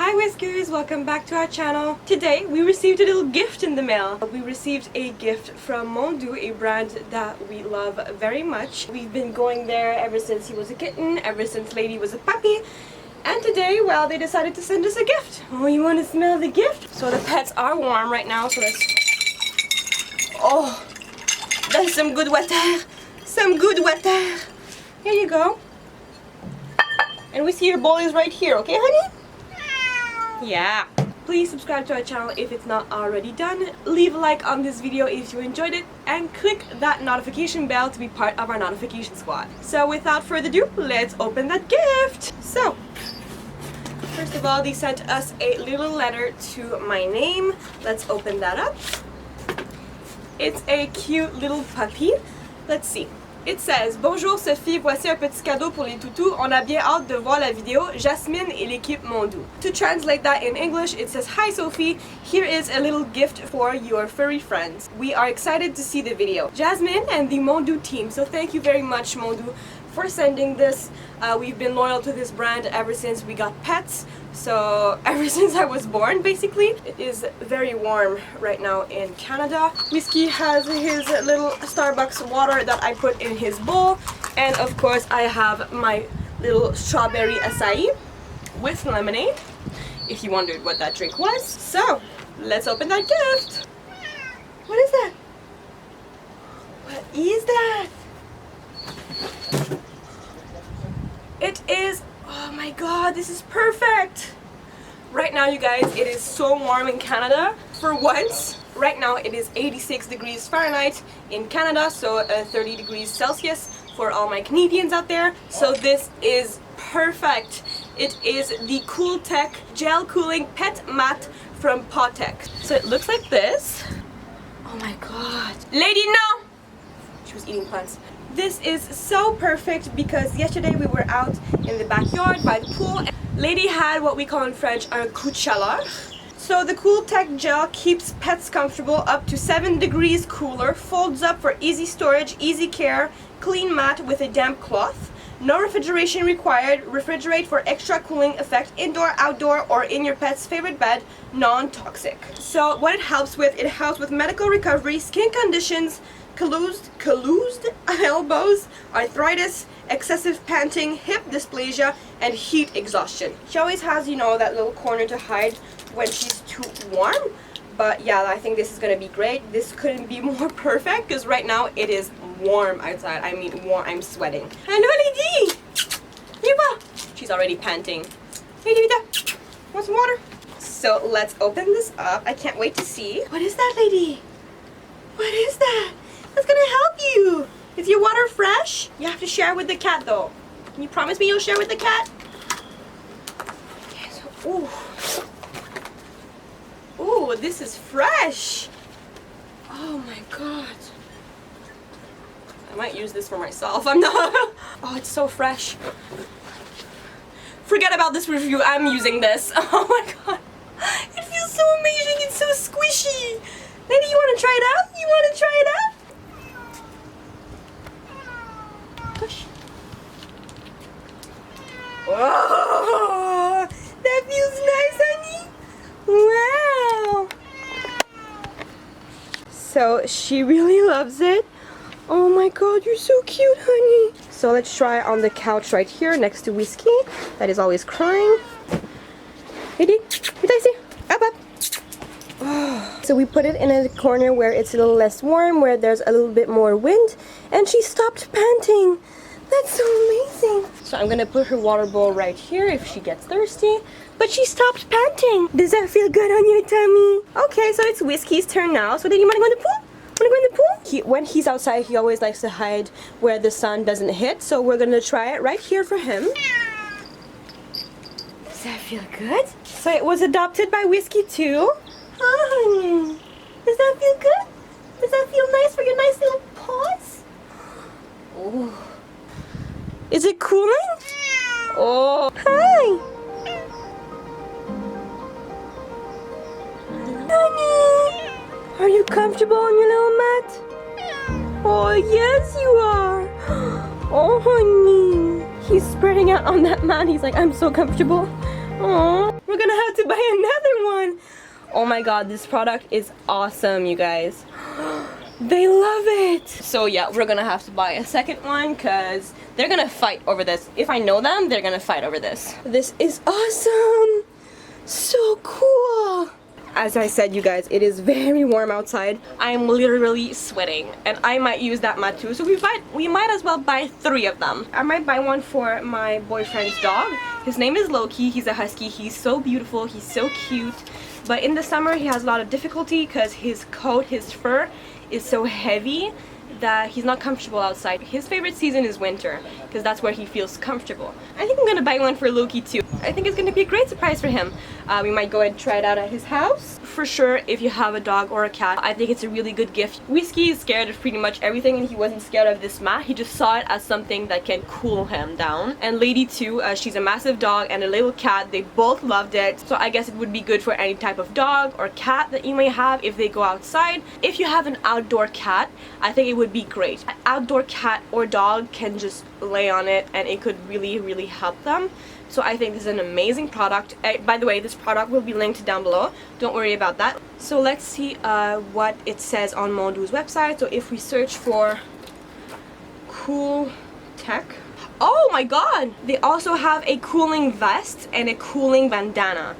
Hi Whiskers, welcome back to our channel. Today we received a little gift in the mail. We received a gift from Mondou, a brand that we love very much. We've been going there ever since he was a kitten, ever since Lady was a puppy. And today, well, they decided to send us a gift. Oh, you want to smell the gift? So the pets are warm right now, so let's... Oh, that's some good wet air. Some good wet air. Here you go. And we see your bowl is right here, okay, honey? Yeah. Please subscribe to our channel if it's not already done. Leave a like on this video if you enjoyed it, and click that notification bell to be part of our notification squad. So without further ado, let's open that gift. So, first of all, they sent us a little letter to my name. Let's open that up. It's a cute little puppy. Let's see. It says, Bonjour Sophie, voici un petit cadeau pour les toutous. On a bien hâte de voir la vidéo. Jasmine et l'équipe Mondou. To translate that in English, it says, Hi Sophie, here is a little gift for your furry friends. We are excited to see the video. Jasmine and the Mondou team. So thank you very much, Mondou, for sending this. We've been loyal to this brand ever since we got pets. So ever since I was born, basically. It is very warm right now in Canada. Whiskey has his little Starbucks water that I put in his bowl. And of course I have my little strawberry acai with lemonade, if you wondered what that drink was. So let's open that gift. What is that? What is that? It is, oh my god, this is perfect! Right now, you guys, it is so warm in Canada. For once, right now it is 86 degrees Fahrenheit in Canada, so 30 degrees Celsius for all my Canadians out there. So this is perfect. It is the Cool Tech Gel Cooling Pet Mat from Potec. So it looks like this. Oh my god. Lady, no! She was eating plants. This is so perfect because yesterday we were out in the backyard by the pool. Lady had what we call in French un coup de chaleur. So the Cool Tech gel keeps pets comfortable up to 7 degrees cooler, folds up for easy storage, easy care, clean mat with a damp cloth. No refrigeration required, refrigerate for extra cooling effect indoor, outdoor, or in your pet's favorite bed, non-toxic. So what it helps with medical recovery, skin conditions, calloused elbows, arthritis, excessive panting, hip dysplasia, and heat exhaustion. She always has, you know, that little corner to hide when she's too warm. But yeah, I think this is gonna be great. This couldn't be more perfect because right now it is warm outside. I mean warm, I'm sweating. Hello, Lady! Viva! She's already panting. Lady, Vita, want some water? So let's open this up. I can't wait to see. What is that, Lady? What is that? That's gonna help you. Is your water fresh? You have to share with the cat though. Can you promise me you'll share with the cat? Yes. Ooh. Ooh, this is fresh. Oh my god. I might use this for myself. I'm not. Oh, it's so fresh. Forget about this review. I'm using this. Oh my god. It feels so amazing. It's so squishy. Lady, you want to try it out? You want to try it out? Push. Oh, that feels nice, honey. Wow. So she really loves it. Oh my god, you're so cute, honey. So let's try on the couch right here next to Whiskey. That is always crying. Lady, up, up. Oh. So we put it in a corner where it's a little less warm, where there's a little bit more wind, and she stopped panting. That's so amazing. So I'm gonna put her water bowl right here if she gets thirsty, but she stopped panting. Does that feel good on your tummy? Okay, so it's Whiskey's turn now. So then you wanna go in the pool? Wanna go in the pool? When he's outside, he always likes to hide where the sun doesn't hit, so we're gonna try it right here for him. Does that feel good? So it was adopted by Whiskey too. Honey, does that feel good? Does that feel nice for your nice little paws? Oh. Is it cooling? Oh. Hi. Honey, are you comfortable on your little mat? Oh, yes you are. Oh, honey. He's spreading out on that mat. He's like, I'm so comfortable. Oh, we're gonna have to Oh my god, this product is awesome, you guys. They love it! So yeah, we're gonna have to buy a second one because they're gonna fight over this. If I know them, they're gonna fight over this. This is awesome! So cool! As I said, you guys, it is very warm outside. I'm literally sweating, and I might use that mat too. So we might as well buy 3 of them. I might buy one for my boyfriend's dog. His name is Loki. He's a husky. He's so beautiful. He's so cute. But in the summer, he has a lot of difficulty because his coat, his fur, is so heavy that he's not comfortable outside. His favorite season is winter because that's where he feels comfortable. I think I'm gonna buy one for Loki too. I think it's gonna be a great surprise for him. We might go and try it out at his house. For sure, if you have a dog or a cat, I think it's a really good gift. Whiskey is scared of pretty much everything, and he wasn't scared of this mat. He just saw it as something that can cool him down. And Lady too, she's a massive dog and a little cat. They both loved it. So I guess it would be good for any type of dog or cat that you may have if they go outside. If you have an outdoor cat, I think it would be great. An outdoor cat or dog can just lay on it and it could really help them. So I think this is an amazing product. By the way, this product will be linked down below. Don't worry about that. So let's see what it says on Mondou's website. So if we search for cool tech. Oh my god! They also have a cooling vest and a cooling bandana.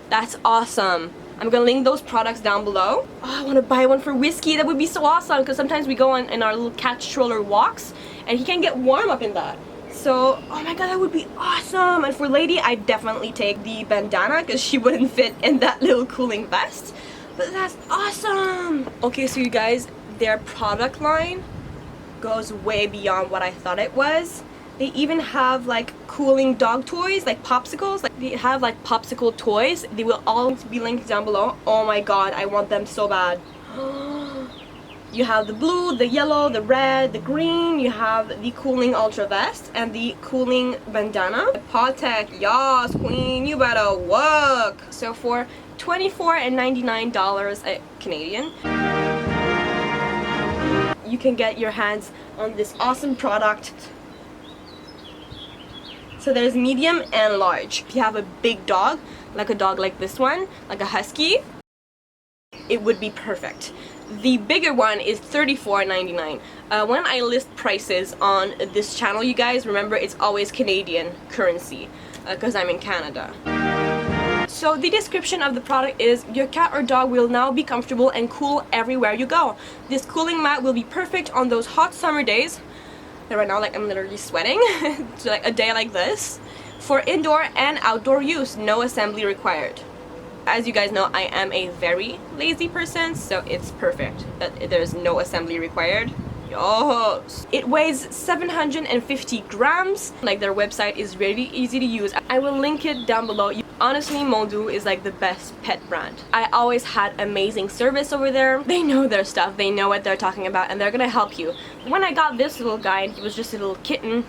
That's awesome. I'm gonna link those products down below. Oh, I want to buy one for Whiskey. That would be so awesome because sometimes we go on in our little cat stroller walks and he can get warm up in that. So, oh my god, that would be awesome. And for Lady, I'd definitely take the bandana because she wouldn't fit in that little cooling vest. But that's awesome. Okay, so you guys, their product line goes way beyond what I thought it was. They even have like cooling dog toys, like popsicles. Like they have like popsicle toys. They will all be linked down below. Oh my god, I want them so bad. You have the blue, the yellow, the red, the green. You have the cooling ultra vest and the cooling bandana. Paw tech, yas, queen, you better work. So for $24.99 Canadian, you can get your hands on this awesome product. So there's medium and large. If you have a big dog, like a dog like this one, like a husky, it would be perfect. The bigger one is $34.99. When I list prices on this channel, you guys, remember it's always Canadian currency because I'm in Canada. So the description of the product is, your cat or dog will now be comfortable and cool everywhere you go. This cooling mat will be perfect on those hot summer days. And right now, like, I'm literally sweating. So like a day like this. For indoor and outdoor use, no assembly required. As you guys know, I am a very lazy person, so it's perfect that there's no assembly required. Yes! It weighs 750 grams. Like, their website is really easy to use. I will link it down below. Honestly, Mondou is like the best pet brand. I always had amazing service over there. They know their stuff, they know what they're talking about, and they're gonna help you. When I got this little guy and he was just a little kitten,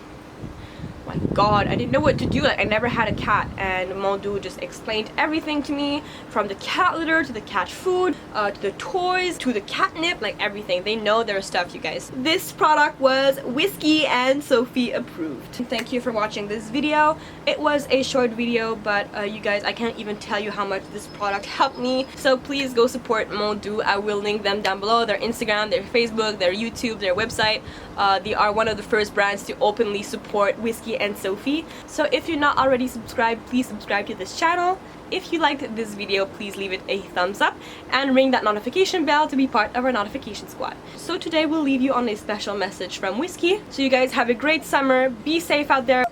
my god, I didn't know what to do. Like, I never had a cat, and Mondou just explained everything to me, from the cat litter to the cat food, to the toys, to the catnip, like everything. They know their stuff, you guys. This product was Whiskey and Sophie approved. Thank you for watching this video. It was a short video, but you guys, I can't even tell you how much this product helped me. So please go support Mondou. I will link them down below. Their Instagram, their Facebook, their YouTube, their website. They are one of the first brands to openly support Whiskey and Sophie. So if you're not already subscribed, please subscribe to this channel. If you liked this video, please leave it a thumbs up and ring that notification bell to be part of our notification squad. So today we'll leave you on a special message from Whiskey. So you guys have a great summer, be safe out there.